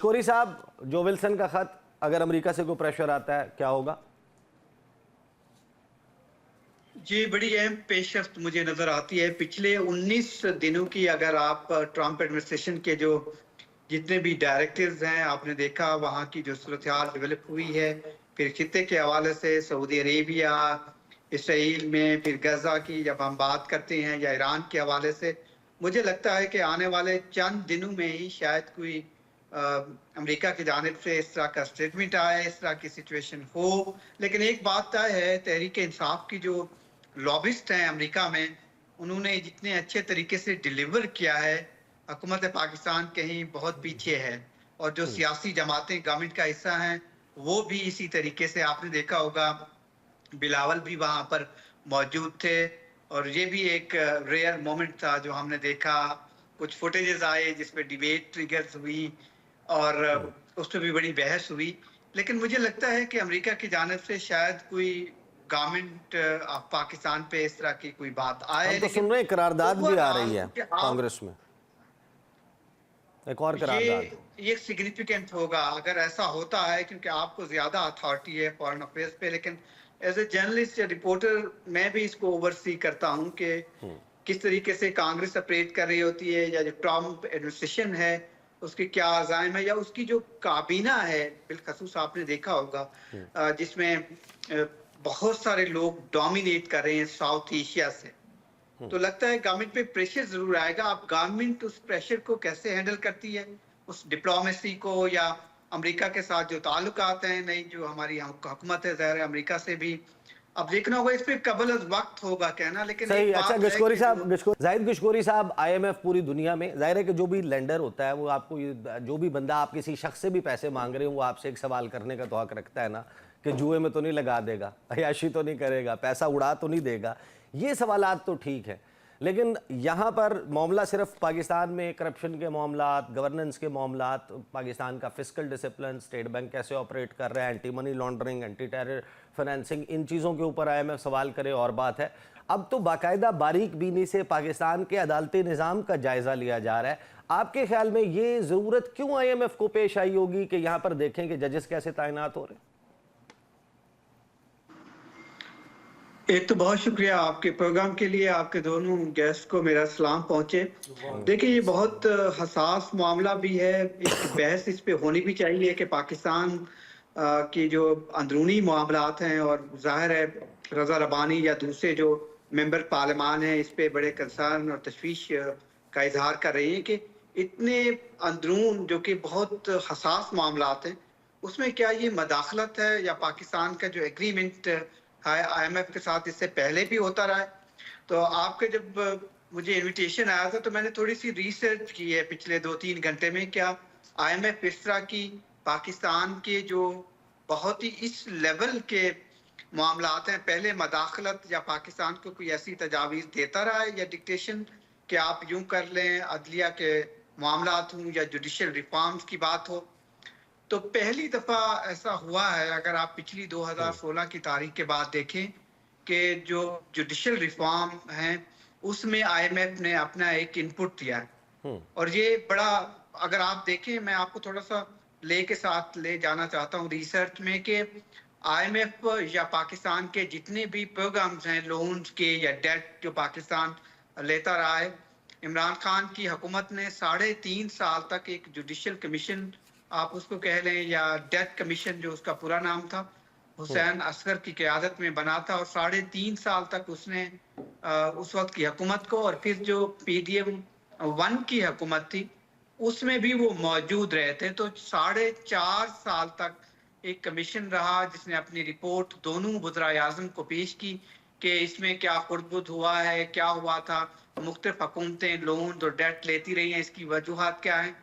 गशकोरी साहब, जो विल्सन का खत, अगर अमेरिका से कोई प्रेशर आता है क्या होगा? जी, बड़ी अहम पेशरफ्त मुझे नजर आती है। पिछले 19 दिनों की अगर आप ट्रंप एडमिनिस्ट्रेशन के जो जितने भी डायरेक्टिव्स हैं, आपने देखा वहाँ की जो सूरत-ए-हाल डेवलप हुई है, फिर खित्ते के हवाले से सऊदी अरेबिया, इसराइल में, फिर गज़ा की जब हम बात करते हैं या ईरान के हवाले से, मुझे लगता है कि आने वाले चंद दिनों में ही शायद कोई अमेरिका की जानिब से इस तरह का स्टेटमेंट आए, इस तरह की सिचुएशन हो। लेकिन एक बात तय है, तहरीक इंसाफ की जो लॉबिस्ट हैं अमेरिका में, उन्होंने जितने अच्छे तरीके से डिलीवर किया है, हुकूमत पाकिस्तान कहीं बहुत पीछे है। और जो सियासी जमातें गवर्नमेंट का हिस्सा हैं, वो भी इसी तरीके से आपने देखा होगा, बिलावल भी वहाँ पर मौजूद थे। और ये भी एक रेयर मोमेंट था जो हमने देखा। कुछ फुटेजेस आए जिसमें डिबेट ट्रिगर्स हुई और उस पर भी बड़ी बहस हुई। लेकिन मुझे लगता है कि अमेरिका की जानिब से शायद कोई गवर्नमेंट पाकिस्तान पे इस तरह की कोई बात आए। हम तो लेकिन सुन रहे हैं करारदाद भी आ रही है ओवरऑल कांग्रेस में, एक और करारदाद। ये सिग्निफिकेंट होगा अगर ऐसा होता है, क्योंकि आपको ज्यादा अथॉरिटी है फॉरेन अफेयर्स पे। लेकिन एज ए जर्नलिस्ट या रिपोर्टर मैं भी इसको ओवरसी करता हूं कि किस तरीके से कांग्रेस ऑपरेट कर रही होती है, या जो ट्रंप एडमिनिस्ट्रेशन है उसकी क्या अज़ाइम है, या उसकी जो काबीना है बिलखसूस आपने देखा होगा जिसमें बहुत सारे लोग डोमिनेट कर रहे हैं साउथ एशिया से। तो लगता है गवर्नमेंट पे प्रेशर जरूर आएगा। अब गवर्नमेंट उस प्रेशर को कैसे हैंडल करती है, उस डिप्लोमेसी को, या अमेरिका के साथ जो ताल्लुकात हैं, नई जो हमारी हुकूमत है ज़ाहिर है अमेरिका से भी, अब देखना होगा। इस पे कबल वक्त होगा कहना। लेकिन सही। एक अच्छा बात है गशकोरी कि साहब, जाहिद गशकोरी साहब, आईएमएफ पूरी दुनिया में, जाहिर है कि जो भी लेंडर होता है वो आपको, जो भी बंदा आप किसी शख्स से भी पैसे मांग रहे हो, वो आपसे एक सवाल करने का तो हक रखता है ना, कि जुए में तो नहीं लगा देगा, अयाशी तो नहीं करेगा, पैसा उड़ा तो नहीं देगा। ये सवालात तो ठीक है, लेकिन यहाँ पर मामला सिर्फ पाकिस्तान में करप्शन के मामलात, गवर्नेंस के मामलात, पाकिस्तान का फिस्कल डिसिप्लिन, स्टेट बैंक कैसे ऑपरेट कर रहा है, anti money laundering, anti terror financing, इन चीज़ों के ऊपर आईएमएफ सवाल करे और बात है। अब तो बाकायदा बारीक बीनी से पाकिस्तान के अदालती निज़ाम का जायज़ा लिया जा रहा है। आपके ख्याल में ये ज़रूरत क्यों आईएमएफ को पेश आई होगी कि यहाँ पर देखें कि जजेस कैसे तैनात हो रहे हैं? एक तो बहुत शुक्रिया आपके प्रोग्राम के लिए, आपके दोनों गेस्ट को मेरा सलाम पहुंचे। देखिए, ये बहुत हसास मामला भी है, एक बहस इस पे होनी भी चाहिए कि पाकिस्तान की जो अंदरूनी मामलात हैं, और जाहिर है रजा रबानी या दूसरे जो मेंबर पार्लियामान हैं इस पे बड़े कंसर्न और तशवीश का इजहार कर रही है कि इतने अंदरून जो कि बहुत हसास मामलात हैं, उसमें क्या ये मदाखलत है, या पाकिस्तान का जो एग्रीमेंट आईएमएफ के साथ इससे पहले भी होता रहा है। तो आपके जब मुझे इनविटेशन आया था तो मैंने थोड़ी सी रिसर्च की है पिछले 2-3 घंटे में। क्या आईएमएफ इस तरह की पाकिस्तान के जो बहुत ही इस लेवल के मामलात हैं, पहले मदाखलत या पाकिस्तान को कोई ऐसी तजावीज़ देता रहा है, या डिक्टेशन कि आप यूं कर लें, अदलिया के मामलात हों या जुडिशल रिफॉर्म्स की बात हो। तो पहली दफा ऐसा हुआ है, अगर आप पिछली 2016 की तारीख के बाद देखें, कि जो जुडिशल रिफॉर्म हैं उसमें आईएमएफ ने अपना एक इनपुट दिया है। और ये बड़ा, अगर आप देखें, मैं आपको थोड़ा सा के साथ ले जाना चाहता हूँ रिसर्च में, कि आईएमएफ या पाकिस्तान के जितने भी प्रोग्राम्स हैं लोन्स के या डेट जो पाकिस्तान लेता रहा है, इमरान खान की हुकूमत ने 3.5 साल तक एक जुडिशल कमीशन आप उसको कह लें, या डेथ कमीशन जो उसका पूरा नाम था, हुसैन असगर की क़यादत में बना था। और 3.5 साल तक उसने उस वक्त की हुकूमत को, और फिर जो पीडीएम 1 की हुकूमत थी उसमें भी वो मौजूद रहे थे। तो 4.5 साल तक एक कमीशन रहा जिसने अपनी रिपोर्ट दोनों वज़राए आज़म को पेश की कि इसमें क्या खुर्द-बुद हुआ है, क्या हुआ था, मुख्तलिफ हुकूमतें लोन और डेट लेती रही हैं, इसकी वजूहात क्या हैं।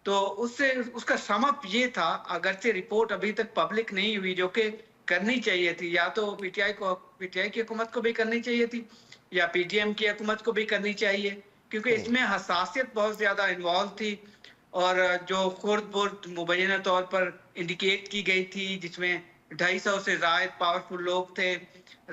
तो उससे उसका सम अप ये था, अगरचे रिपोर्ट अभी तक पब्लिक नहीं हुई, जो कि करनी चाहिए थी, या तो पीटीआई की हुकूमत को भी करनी चाहिए थी, या पीटीएम की हुकूमत को भी करनी चाहिए, क्योंकि इसमें हसासियत बहुत ज्यादा इन्वॉल्व थी। और जो खुर्द-बुर्द मुबैना तौर पर इंडिकेट की गई थी, जिसमें 250 से ज़ायद पावरफुल लोग थे,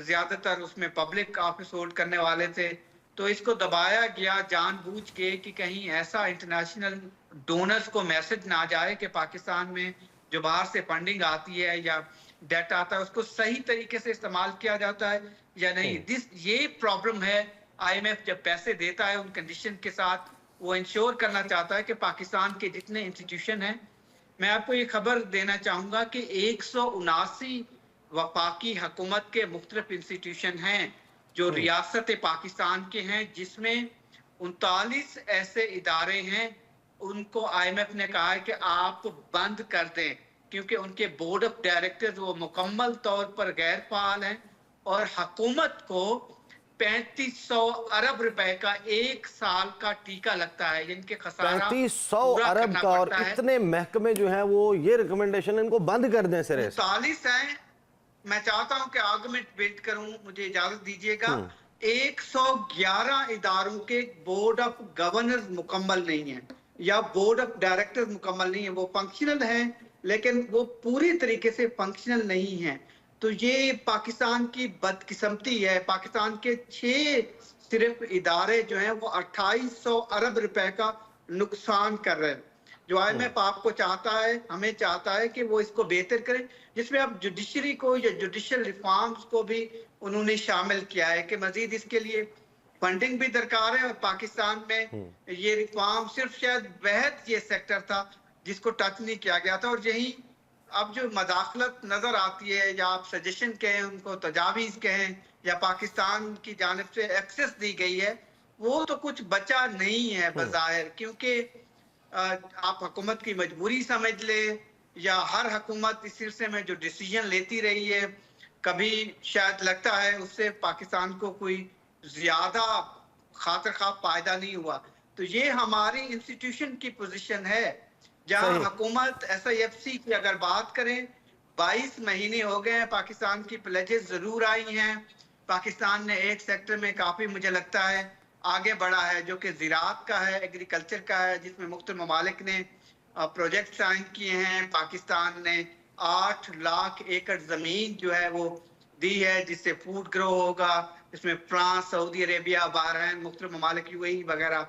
ज्यादातर उसमें पब्लिक ऑफिस होल्ड करने वाले थे। तो इसको दबाया गया जानबूझ के कि कहीं ऐसा इंटरनेशनल डोनर्स को मैसेज ना जाए कि पाकिस्तान में जो बाहर से फंडिंग आती है या डेट आता है उसको सही तरीके से इस्तेमाल किया जाता है या नहीं। ये प्रॉब्लम है। आईएमएफ जब पैसे देता है उन कंडीशन के साथ वो इंश्योर करना चाहता है कि पाकिस्तान के जितने इंस्टीट्यूशन हैं, मैं आपको ये खबर देना चाहूंगा कि 179 वफाकी हुकूमत के मुख्तलिफ इंस्टीट्यूशन हैं जो रियासत पाकिस्तान के हैं, जिसमें 39 ऐसे इदारे हैं उनको आईएमएफ ने कहा है कि आप बंद कर दें, क्योंकि उनके बोर्ड ऑफ डायरेक्टर्स वो मुकम्मल तौर पर गैर फाल हैं और हुकूमत को 3500 अरब रुपए का 1 साल का टीका लगता है, जिनके खसारा 3500 अरब का, और इतने महकमे जो है वो ये रिकमेंडेशन इनको बंद कर दें सिरे से। 39 है। मैं चाहता हूं कि आर्गुमेंट बिल्ड करूं, मुझे इजाजत दीजिएगा। 111 इदारों के बोर्ड ऑफ गवर्नर्स मुकम्मल नहीं है या बोर्ड ऑफ डायरेक्टर्स मुकम्मल नहीं है। वो फंक्शनल हैं लेकिन वो पूरी तरीके से फंक्शनल नहीं है। तो ये पाकिस्तान की बदकिस्मती है। पाकिस्तान के 6 सिर्फ इदारे जो हैं वो 2800 अरब रुपए का नुकसान कर रहे हैं। जो आईएमएफ आपको चाहता है, हमें चाहता है कि वो इसको बेहतर करें, जिसमें अब जुडिशरी को या जुडिशियल रिफॉर्म्स को भी उन्होंने शामिल किया है कि मजीद इसके लिए फंडिंग भी दरकार है। और पाकिस्तान में ये रिफॉर्म सिर्फ शायद वहद ये सेक्टर था जिसको टच नहीं किया गया था, और यही अब जो मदाखलत नजर आती है या आप सजेशन कहें, उनको तजावीज कहें, या पाकिस्तान की जानिब से एक्सेस दी गई है, वो तो कुछ बचा नहीं है बज़ाहिर। क्योंकि आप हुकूमत की मजबूरी समझ ले या हर हुकूमत इस सिलसिले में जो डिसीजन लेती रही है, कभी शायद लगता है उससे पाकिस्तान को कोई ज्यादा खातिर खा फायदा नहीं हुआ। तो ये हमारी इंस्टीट्यूशन की पोजीशन है, जहां हुकूमत SIFC की अगर बात करें, 22 महीने हो गए हैं, पाकिस्तान की प्लेजेस जरूर आई हैं। पाकिस्तान ने एक सेक्टर में काफी मुझे लगता है आगे बढ़ा है, जो कि ज़राअत का है, एग्रीकल्चर का है, जिसमें मुख्तलिफ ममालिक ने प्रोजेक्ट साइन किए हैं। पाकिस्तान ने 8 लाख एकड़ जमीन जो है वो दी है जिससे फूड ग्रो होगा, जिसमें फ्रांस, सऊदी अरेबिया, बहरीन, मुख्तलिफ ममालिक UAE वगैरह